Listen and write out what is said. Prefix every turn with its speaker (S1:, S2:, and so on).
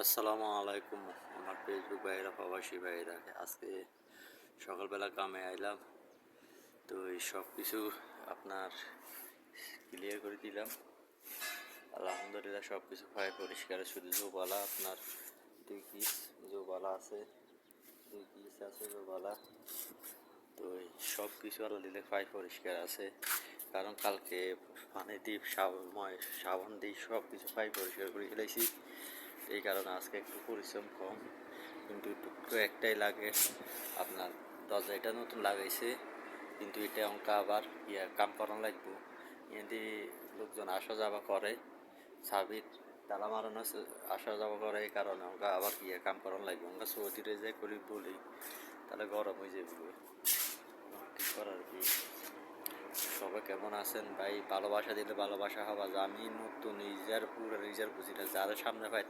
S1: আসসালামু আলাইকুম আমার ফেসবুক ভাইয়েরা প্রবাসী ভাইয়েরা আজকে সকালবেলা কামে আইলাম। তো এই সব কিছু আপনার ক্লিয়ার করে দিলাম। আলহামদুলিল্লাহ সব কিছু প্রায় পরিষ্কার, শুধু জোবালা আপনার 2 কিস জোবালা আছে, 2 কিস আছে জোবালা। তো এই সব কিছু আলহামদুলিল্লাহ প্রায় পরিষ্কার আছে, কারণ কালকে পানি দিয়ে সাবান দিয়ে সব কিছু প্রায় পরিষ্কার করে ফেলেছি। এই কারণে আজকে একটু পরিশ্রম কম, কিন্তু একটু একটাই লাগে আপনার দরজা, এটা নতুন লাগাইছে কিন্তু এটা অঙ্কা আবার কাম করানো লাগবো। দিয়ে লোকজন আসা যাওয়া করে, সাবিত তালা মারানো আসা যাওয়া করে, এই কারণে অঙ্কা আবার কাম করানো লাগবে। অঙ্কা সৌদিরে যে করি বলি তাহলে গরম হয়ে যাবে, কি করার কি। সবাই কেমন আছেন ভাই? ভালোবাসা দিলে ভালোবাসা হবা, আমি নতুন নিজের পুরো নিজের বুঝি না, যারা সামনে পাই